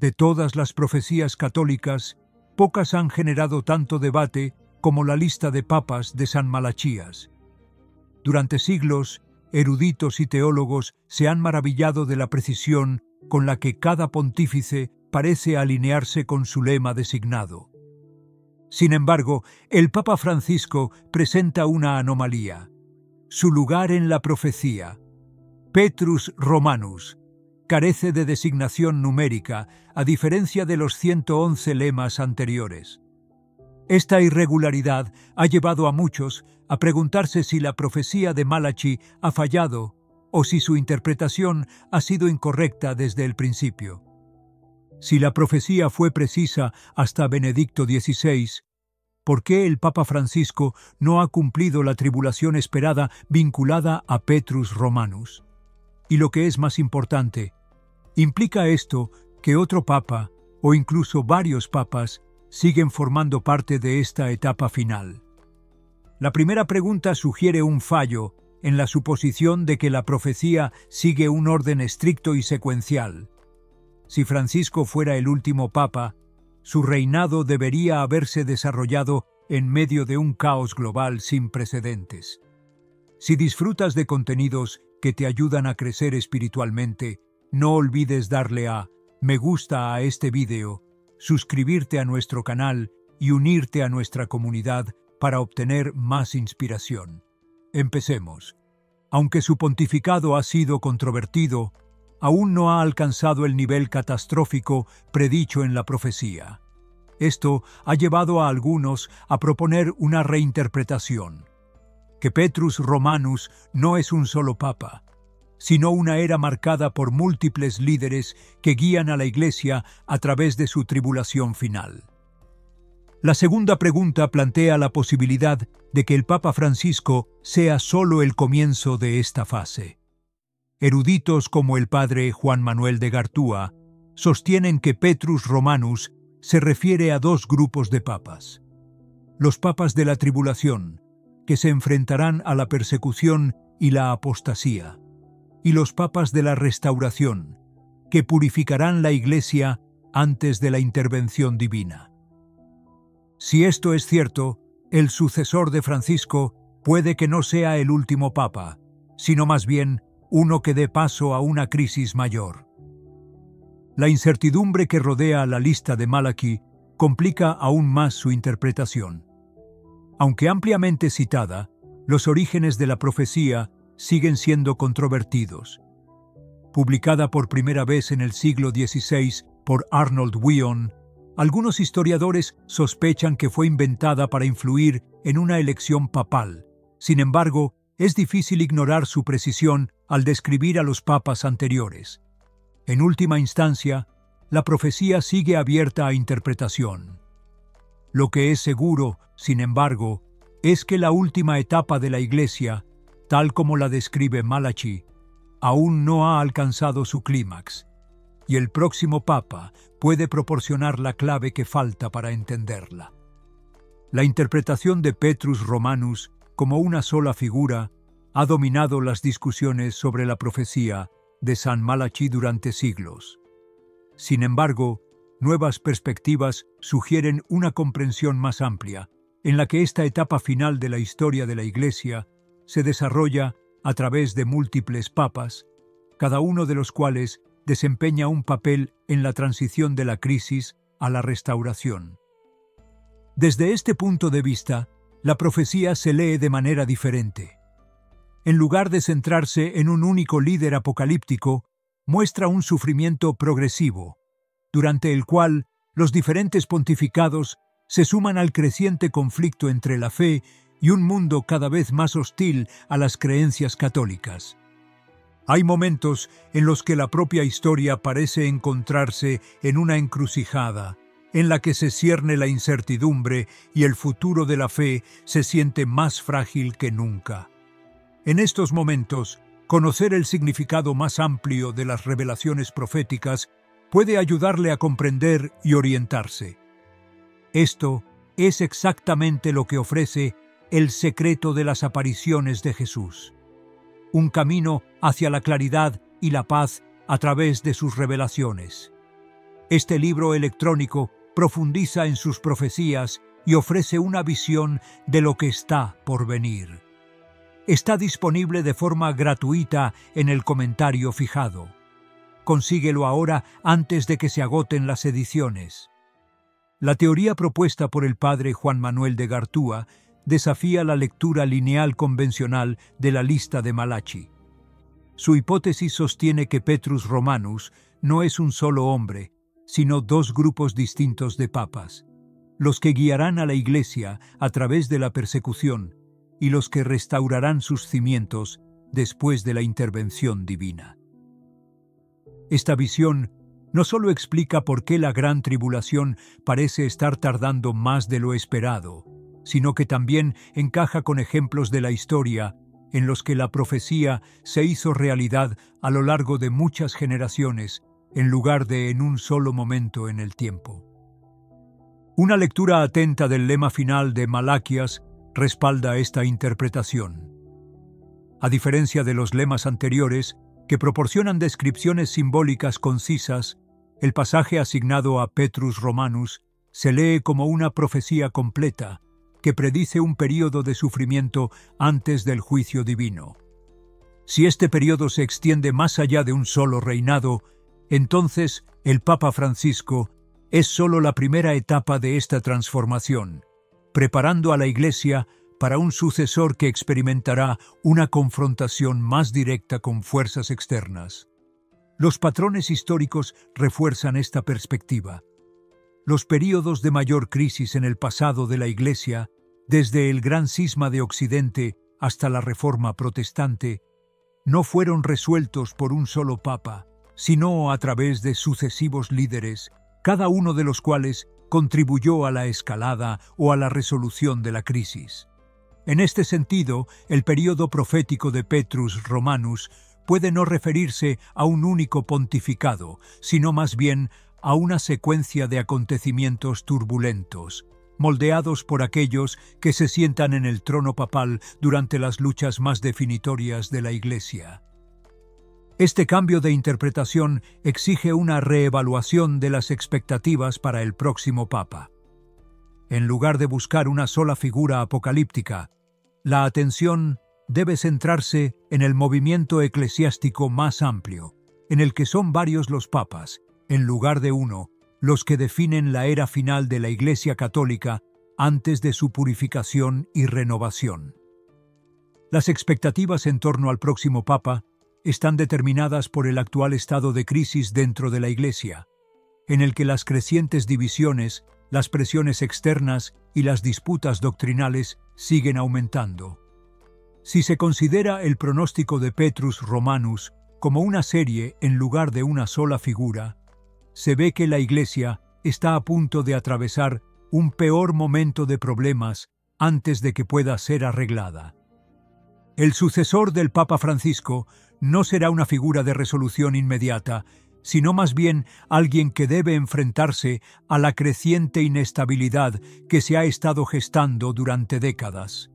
De todas las profecías católicas, pocas han generado tanto debate como la lista de papas de San Malachías. Durante siglos, eruditos y teólogos se han maravillado de la precisión con la que cada pontífice parece alinearse con su lema designado. Sin embargo, el Papa Francisco presenta una anomalía. Su lugar en la profecía, Petrus Romanus, carece de designación numérica, a diferencia de los 111 lemas anteriores. Esta irregularidad ha llevado a muchos a preguntarse si la profecía de Malachi ha fallado o si su interpretación ha sido incorrecta desde el principio. Si la profecía fue precisa hasta Benedicto XVI, ¿por qué el Papa Francisco no ha cumplido la tribulación esperada vinculada a Petrus Romanus? Y lo que es más importante, ¿implica esto que otro papa, o incluso varios papas, siguen formando parte de esta etapa final? La primera pregunta sugiere un fallo en la suposición de que la profecía sigue un orden estricto y secuencial. Si Francisco fuera el último papa, su reinado debería haberse desarrollado en medio de un caos global sin precedentes. Si disfrutas de contenidos que te ayudan a crecer espiritualmente, no olvides darle a me gusta a este vídeo, suscribirte a nuestro canal y unirte a nuestra comunidad para obtener más inspiración. Empecemos. Aunque su pontificado ha sido controvertido, aún no ha alcanzado el nivel catastrófico predicho en la profecía. Esto ha llevado a algunos a proponer una reinterpretación, que Petrus Romanus no es un solo papa, sino una era marcada por múltiples líderes que guían a la Iglesia a través de su tribulación final. La segunda pregunta plantea la posibilidad de que el Papa Francisco sea solo el comienzo de esta fase. Eruditos como el padre Juan Manuel de Gartúa sostienen que Petrus Romanus se refiere a dos grupos de papas. Los papas de la tribulación, que se enfrentarán a la persecución y la apostasía, y los papas de la restauración, que purificarán la Iglesia antes de la intervención divina. Si esto es cierto, el sucesor de Francisco puede que no sea el último papa, sino más bien uno que dé paso a una crisis mayor. La incertidumbre que rodea la lista de Malachi complica aún más su interpretación. Aunque ampliamente citada, los orígenes de la profecía siguen siendo controvertidos. Publicada por primera vez en el siglo XVI por Arnold Wion, algunos historiadores sospechan que fue inventada para influir en una elección papal. Sin embargo, es difícil ignorar su precisión al describir a los papas anteriores. En última instancia, la profecía sigue abierta a interpretación. Lo que es seguro, sin embargo, es que la última etapa de la Iglesia, tal como la describe Malachi, aún no ha alcanzado su clímax, y el próximo papa puede proporcionar la clave que falta para entenderla. La interpretación de Petrus Romanus como una sola figura ha dominado las discusiones sobre la profecía de San Malachi durante siglos. Sin embargo, nuevas perspectivas sugieren una comprensión más amplia, en la que esta etapa final de la historia de la Iglesia se desarrolla a través de múltiples papas, cada uno de los cuales desempeña un papel en la transición de la crisis a la restauración. Desde este punto de vista, la profecía se lee de manera diferente. En lugar de centrarse en un único líder apocalíptico, muestra un sufrimiento progresivo, durante el cual los diferentes pontificados se suman al creciente conflicto entre la fe y un mundo cada vez más hostil a las creencias católicas. Hay momentos en los que la propia historia parece encontrarse en una encrucijada, en la que se cierne la incertidumbre y el futuro de la fe se siente más frágil que nunca. En estos momentos, conocer el significado más amplio de las revelaciones proféticas puede ayudarle a comprender y orientarse. Esto es exactamente lo que ofrece el secreto de las apariciones de Jesús. Un camino hacia la claridad y la paz a través de sus revelaciones. Este libro electrónico profundiza en sus profecías y ofrece una visión de lo que está por venir. Está disponible de forma gratuita en el comentario fijado. Consíguelo ahora antes de que se agoten las ediciones. La teoría propuesta por el padre Juan Manuel de Gartúa desafía la lectura lineal convencional de la lista de Malachi. Su hipótesis sostiene que Petrus Romanus no es un solo hombre, sino dos grupos distintos de papas, los que guiarán a la Iglesia a través de la persecución y los que restaurarán sus cimientos después de la intervención divina. Esta visión no solo explica por qué la gran tribulación parece estar tardando más de lo esperado, sino que también encaja con ejemplos de la historia en los que la profecía se hizo realidad a lo largo de muchas generaciones, en lugar de en un solo momento en el tiempo. Una lectura atenta del lema final de Malaquías respalda esta interpretación. A diferencia de los lemas anteriores, que proporcionan descripciones simbólicas concisas, el pasaje asignado a Petrus Romanus se lee como una profecía completa que predice un período de sufrimiento antes del juicio divino. Si este período se extiende más allá de un solo reinado, entonces el Papa Francisco es solo la primera etapa de esta transformación, preparando a la Iglesia para un sucesor que experimentará una confrontación más directa con fuerzas externas. Los patrones históricos refuerzan esta perspectiva. Los períodos de mayor crisis en el pasado de la Iglesia, desde el Gran Cisma de Occidente hasta la Reforma Protestante, no fueron resueltos por un solo papa, sino a través de sucesivos líderes, cada uno de los cuales contribuyó a la escalada o a la resolución de la crisis. En este sentido, el período profético de Petrus Romanus puede no referirse a un único pontificado, sino más bien a una secuencia de acontecimientos turbulentos, moldeados por aquellos que se sientan en el trono papal durante las luchas más definitorias de la Iglesia. Este cambio de interpretación exige una reevaluación de las expectativas para el próximo Papa. En lugar de buscar una sola figura apocalíptica, la atención debe centrarse en el movimiento eclesiástico más amplio, en el que son varios los papas, en lugar de uno, los que definen la era final de la Iglesia Católica antes de su purificación y renovación. Las expectativas en torno al próximo Papa están determinadas por el actual estado de crisis dentro de la Iglesia, en el que las crecientes divisiones, las presiones externas y las disputas doctrinales siguen aumentando. Si se considera el pronóstico de Petrus Romanus como una serie en lugar de una sola figura, se ve que la Iglesia está a punto de atravesar un peor momento de problemas antes de que pueda ser arreglada. El sucesor del Papa Francisco no será una figura de resolución inmediata, sino más bien alguien que debe enfrentarse a la creciente inestabilidad que se ha estado gestando durante décadas.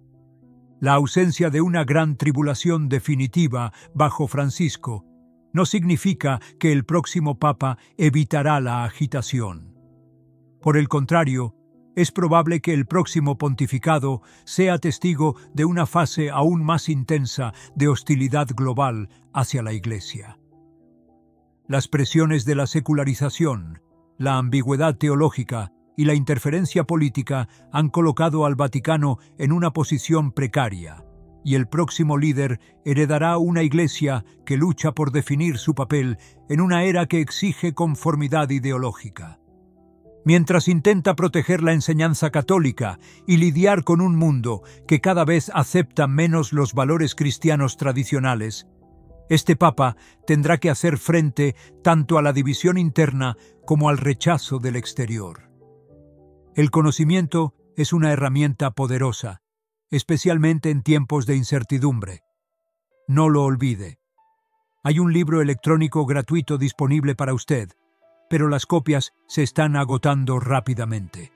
La ausencia de una gran tribulación definitiva bajo Francisco no significa que el próximo Papa evitará la agitación. Por el contrario, es probable que el próximo pontificado sea testigo de una fase aún más intensa de hostilidad global hacia la Iglesia. Las presiones de la secularización, la ambigüedad teológica y la interferencia política han colocado al Vaticano en una posición precaria, y el próximo líder heredará una Iglesia que lucha por definir su papel en una era que exige conformidad ideológica. Mientras intenta proteger la enseñanza católica y lidiar con un mundo que cada vez acepta menos los valores cristianos tradicionales, este Papa tendrá que hacer frente tanto a la división interna como al rechazo del exterior. El conocimiento es una herramienta poderosa, especialmente en tiempos de incertidumbre. No lo olvide. Hay un libro electrónico gratuito disponible para usted, pero las copias se están agotando rápidamente.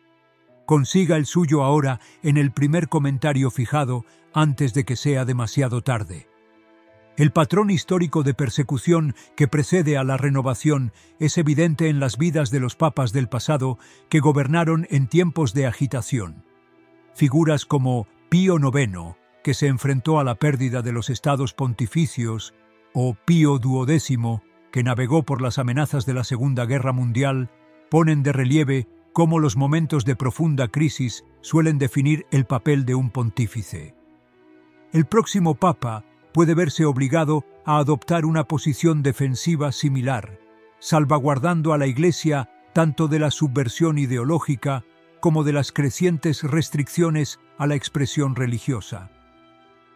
Consiga el suyo ahora en el primer comentario fijado antes de que sea demasiado tarde. El patrón histórico de persecución que precede a la renovación es evidente en las vidas de los papas del pasado que gobernaron en tiempos de agitación. Figuras como Pío IX, que se enfrentó a la pérdida de los estados pontificios, o Pío XII, que navegó por las amenazas de la Segunda Guerra Mundial, ponen de relieve cómo los momentos de profunda crisis suelen definir el papel de un pontífice. El próximo papa puede verse obligado a adoptar una posición defensiva similar, salvaguardando a la Iglesia tanto de la subversión ideológica como de las crecientes restricciones a la expresión religiosa.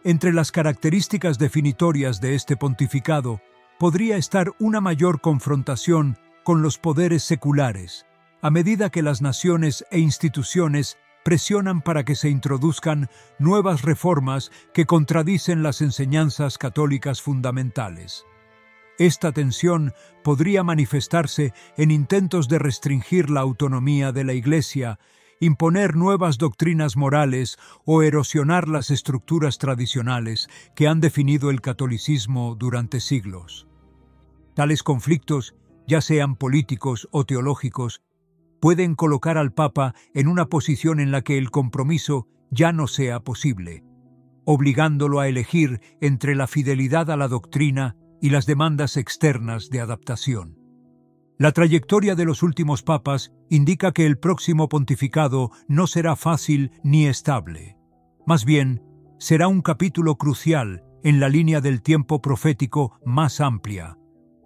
Entre las características definitorias de este pontificado podría estar una mayor confrontación con los poderes seculares, a medida que las naciones e instituciones presionan para que se introduzcan nuevas reformas que contradicen las enseñanzas católicas fundamentales. Esta tensión podría manifestarse en intentos de restringir la autonomía de la Iglesia, imponer nuevas doctrinas morales o erosionar las estructuras tradicionales que han definido el catolicismo durante siglos. Tales conflictos, ya sean políticos o teológicos, pueden colocar al Papa en una posición en la que el compromiso ya no sea posible, obligándolo a elegir entre la fidelidad a la doctrina y las demandas externas de adaptación. La trayectoria de los últimos papas indica que el próximo pontificado no será fácil ni estable. Más bien, será un capítulo crucial en la línea del tiempo profético más amplia,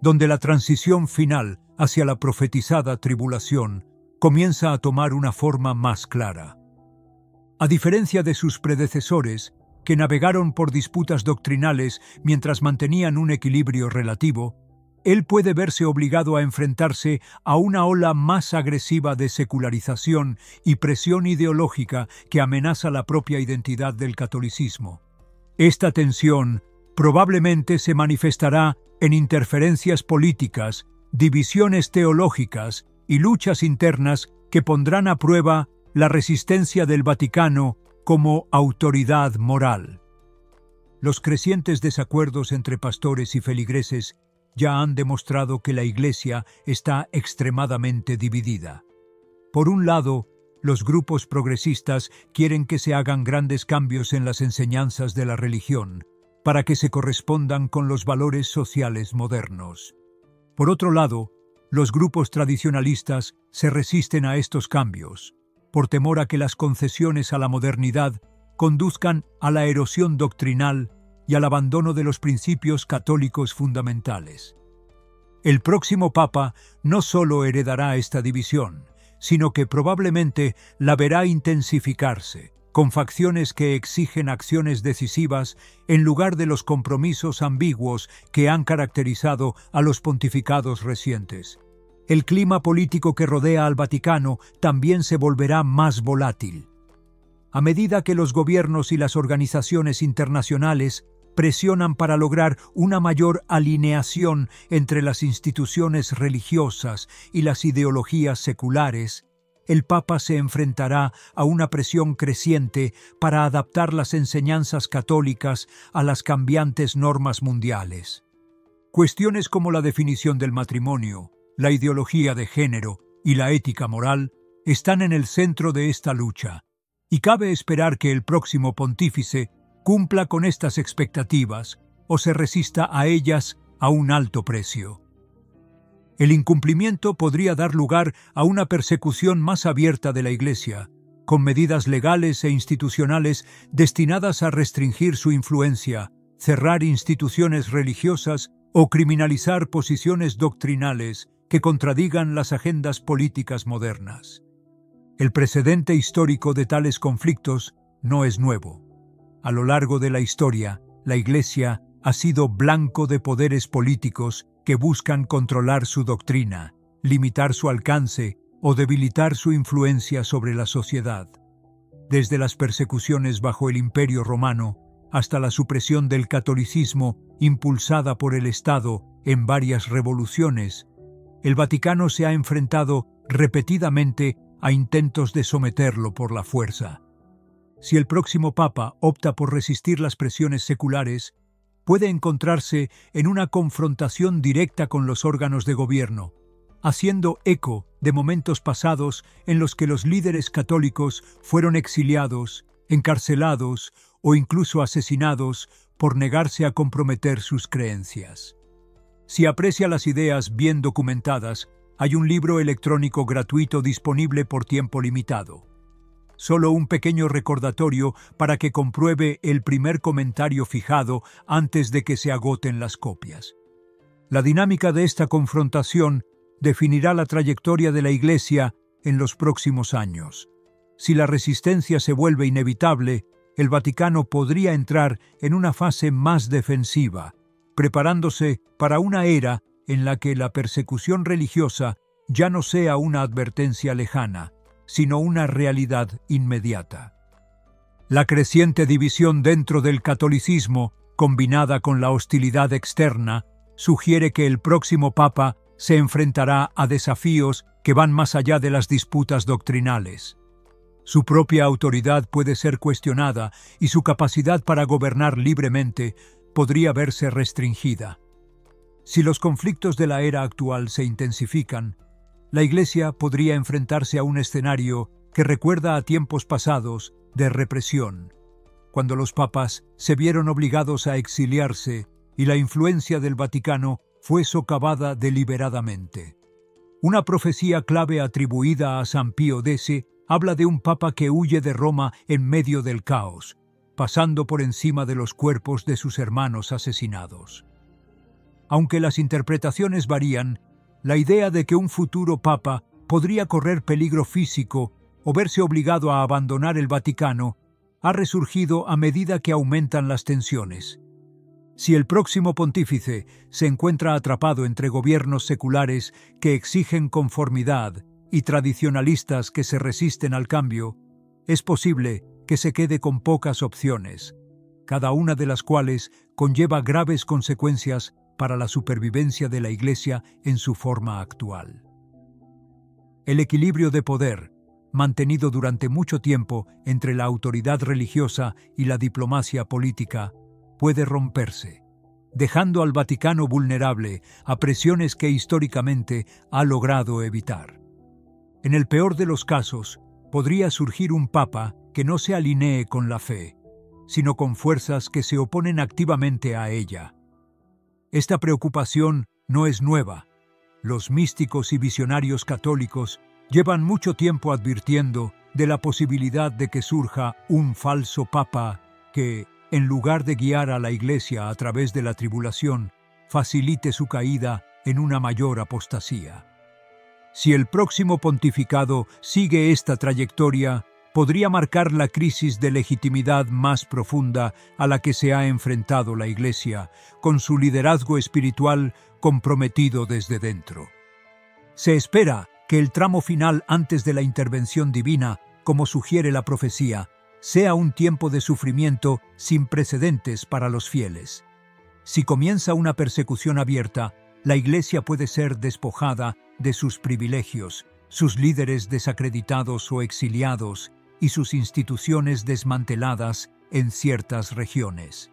donde la transición final hacia la profetizada tribulación comienza a tomar una forma más clara. A diferencia de sus predecesores, que navegaron por disputas doctrinales mientras mantenían un equilibrio relativo, él puede verse obligado a enfrentarse a una ola más agresiva de secularización y presión ideológica que amenaza la propia identidad del catolicismo. Esta tensión probablemente se manifestará en interferencias políticas, divisiones teológicas y luchas internas que pondrán a prueba la resistencia del Vaticano como autoridad moral. Los crecientes desacuerdos entre pastores y feligreses ya han demostrado que la Iglesia está extremadamente dividida. Por un lado, los grupos progresistas quieren que se hagan grandes cambios en las enseñanzas de la religión, para que se correspondan con los valores sociales modernos. Por otro lado, los grupos tradicionalistas se resisten a estos cambios, por temor a que las concesiones a la modernidad conduzcan a la erosión doctrinal y al abandono de los principios católicos fundamentales. El próximo Papa no solo heredará esta división, sino que probablemente la verá intensificarse, con facciones que exigen acciones decisivas en lugar de los compromisos ambiguos que han caracterizado a los pontificados recientes. El clima político que rodea al Vaticano también se volverá más volátil. A medida que los gobiernos y las organizaciones internacionales presionan para lograr una mayor alineación entre las instituciones religiosas y las ideologías seculares, el Papa se enfrentará a una presión creciente para adaptar las enseñanzas católicas a las cambiantes normas mundiales. Cuestiones como la definición del matrimonio, la ideología de género y la ética moral están en el centro de esta lucha, y cabe esperar que el próximo pontífice cumpla con estas expectativas o se resista a ellas a un alto precio. El incumplimiento podría dar lugar a una persecución más abierta de la Iglesia, con medidas legales e institucionales destinadas a restringir su influencia, cerrar instituciones religiosas o criminalizar posiciones doctrinales que contradigan las agendas políticas modernas. El precedente histórico de tales conflictos no es nuevo. A lo largo de la historia, la Iglesia ha sido blanco de poderes políticos que buscan controlar su doctrina, limitar su alcance o debilitar su influencia sobre la sociedad. Desde las persecuciones bajo el Imperio Romano hasta la supresión del catolicismo impulsada por el Estado en varias revoluciones, el Vaticano se ha enfrentado repetidamente a intentos de someterlo por la fuerza. Si el próximo Papa opta por resistir las presiones seculares, puede encontrarse en una confrontación directa con los órganos de gobierno, haciendo eco de momentos pasados en los que los líderes católicos fueron exiliados, encarcelados o incluso asesinados por negarse a comprometer sus creencias. Si aprecia las ideas bien documentadas, hay un libro electrónico gratuito disponible por tiempo limitado. Solo un pequeño recordatorio para que compruebe el primer comentario fijado antes de que se agoten las copias. La dinámica de esta confrontación definirá la trayectoria de la Iglesia en los próximos años. Si la resistencia se vuelve inevitable, el Vaticano podría entrar en una fase más defensiva, preparándose para una era en la que la persecución religiosa ya no sea una advertencia lejana, sino una realidad inmediata. La creciente división dentro del catolicismo, combinada con la hostilidad externa, sugiere que el próximo Papa se enfrentará a desafíos que van más allá de las disputas doctrinales. Su propia autoridad puede ser cuestionada y su capacidad para gobernar libremente podría verse restringida. Si los conflictos de la era actual se intensifican, la Iglesia podría enfrentarse a un escenario que recuerda a tiempos pasados de represión, cuando los papas se vieron obligados a exiliarse y la influencia del Vaticano fue socavada deliberadamente. Una profecía clave atribuida a San Pío X habla de un papa que huye de Roma en medio del caos, pasando por encima de los cuerpos de sus hermanos asesinados. Aunque las interpretaciones varían, la idea de que un futuro papa podría correr peligro físico o verse obligado a abandonar el Vaticano ha resurgido a medida que aumentan las tensiones. Si el próximo pontífice se encuentra atrapado entre gobiernos seculares que exigen conformidad y tradicionalistas que se resisten al cambio, es posible que se quede con pocas opciones, cada una de las cuales conlleva graves consecuencias para la supervivencia de la Iglesia en su forma actual. El equilibrio de poder, mantenido durante mucho tiempo entre la autoridad religiosa y la diplomacia política, puede romperse, dejando al Vaticano vulnerable a presiones que históricamente ha logrado evitar. En el peor de los casos, podría surgir un papa que no se alinee con la fe, sino con fuerzas que se oponen activamente a ella. Esta preocupación no es nueva. Los místicos y visionarios católicos llevan mucho tiempo advirtiendo de la posibilidad de que surja un falso papa que, en lugar de guiar a la Iglesia a través de la tribulación, facilite su caída en una mayor apostasía. Si el próximo pontificado sigue esta trayectoria, podría marcar la crisis de legitimidad más profunda a la que se ha enfrentado la Iglesia, con su liderazgo espiritual comprometido desde dentro. Se espera que el tramo final antes de la intervención divina, como sugiere la profecía, sea un tiempo de sufrimiento sin precedentes para los fieles. Si comienza una persecución abierta, la Iglesia puede ser despojada de sus privilegios, sus líderes desacreditados o exiliados, y sus instituciones desmanteladas en ciertas regiones.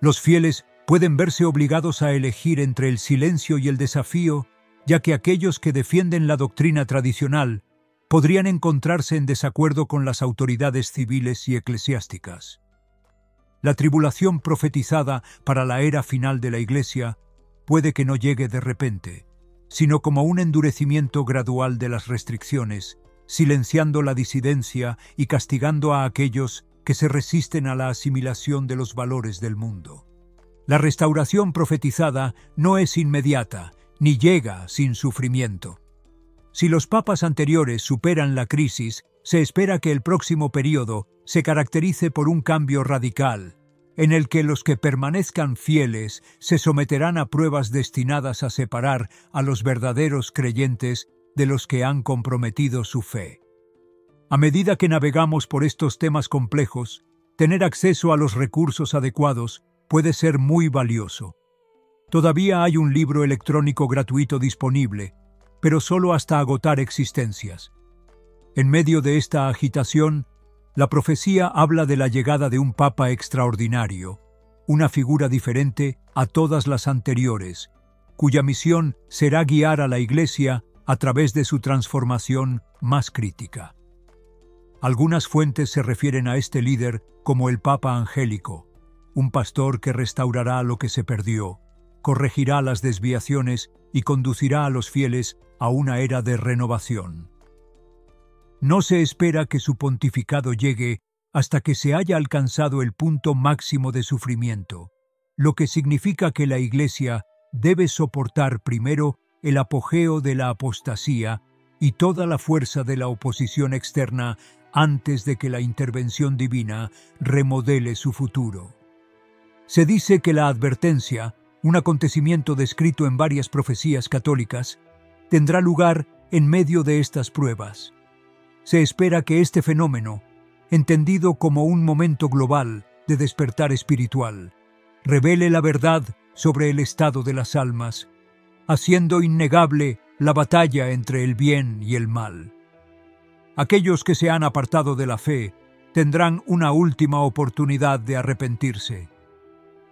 Los fieles pueden verse obligados a elegir entre el silencio y el desafío, ya que aquellos que defienden la doctrina tradicional podrían encontrarse en desacuerdo con las autoridades civiles y eclesiásticas. La tribulación profetizada para la era final de la Iglesia puede que no llegue de repente, sino como un endurecimiento gradual de las restricciones, silenciando la disidencia y castigando a aquellos que se resisten a la asimilación de los valores del mundo. La restauración profetizada no es inmediata, ni llega sin sufrimiento. Si los papas anteriores superan la crisis, se espera que el próximo período se caracterice por un cambio radical, en el que los que permanezcan fieles se someterán a pruebas destinadas a separar a los verdaderos creyentes de los que han comprometido su fe. A medida que navegamos por estos temas complejos, tener acceso a los recursos adecuados puede ser muy valioso. Todavía hay un libro electrónico gratuito disponible, pero solo hasta agotar existencias. En medio de esta agitación, la profecía habla de la llegada de un papa extraordinario, una figura diferente a todas las anteriores, cuya misión será guiar a la Iglesia a través de su transformación más crítica. Algunas fuentes se refieren a este líder como el Papa Angélico, un pastor que restaurará lo que se perdió, corregirá las desviaciones y conducirá a los fieles a una era de renovación. No se espera que su pontificado llegue hasta que se haya alcanzado el punto máximo de sufrimiento, lo que significa que la Iglesia debe soportar primero el apogeo de la apostasía y toda la fuerza de la oposición externa antes de que la intervención divina remodele su futuro. Se dice que la advertencia, un acontecimiento descrito en varias profecías católicas, tendrá lugar en medio de estas pruebas. Se espera que este fenómeno, entendido como un momento global de despertar espiritual, revele la verdad sobre el estado de las almas, haciendo innegable la batalla entre el bien y el mal. Aquellos que se han apartado de la fe tendrán una última oportunidad de arrepentirse,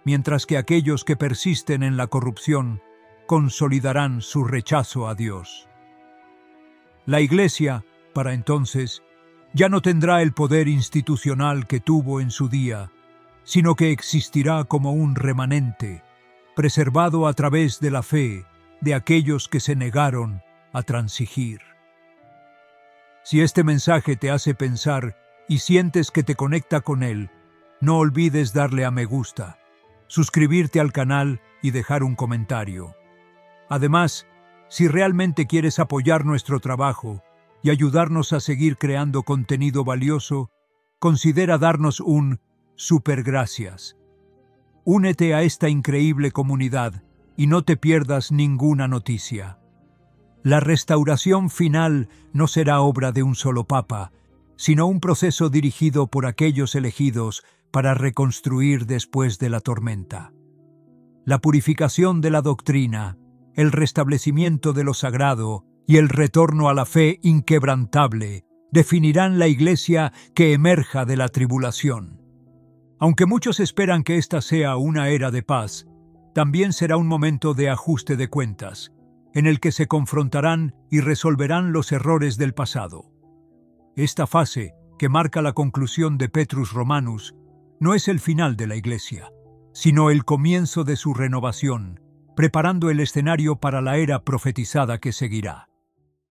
mientras que aquellos que persisten en la corrupción consolidarán su rechazo a Dios. La Iglesia, para entonces, ya no tendrá el poder institucional que tuvo en su día, sino que existirá como un remanente, preservado a través de la fe de aquellos que se negaron a transigir. Si este mensaje te hace pensar y sientes que te conecta con él, no olvides darle a me gusta, suscribirte al canal y dejar un comentario. Además, si realmente quieres apoyar nuestro trabajo y ayudarnos a seguir creando contenido valioso, considera darnos un super gracias. Únete a esta increíble comunidad y no te pierdas ninguna noticia. La restauración final no será obra de un solo papa, sino un proceso dirigido por aquellos elegidos para reconstruir después de la tormenta. La purificación de la doctrina, el restablecimiento de lo sagrado y el retorno a la fe inquebrantable definirán la Iglesia que emerja de la tribulación. Aunque muchos esperan que esta sea una era de paz, también será un momento de ajuste de cuentas, en el que se confrontarán y resolverán los errores del pasado. Esta fase, que marca la conclusión de Petrus Romanus, no es el final de la Iglesia, sino el comienzo de su renovación, preparando el escenario para la era profetizada que seguirá.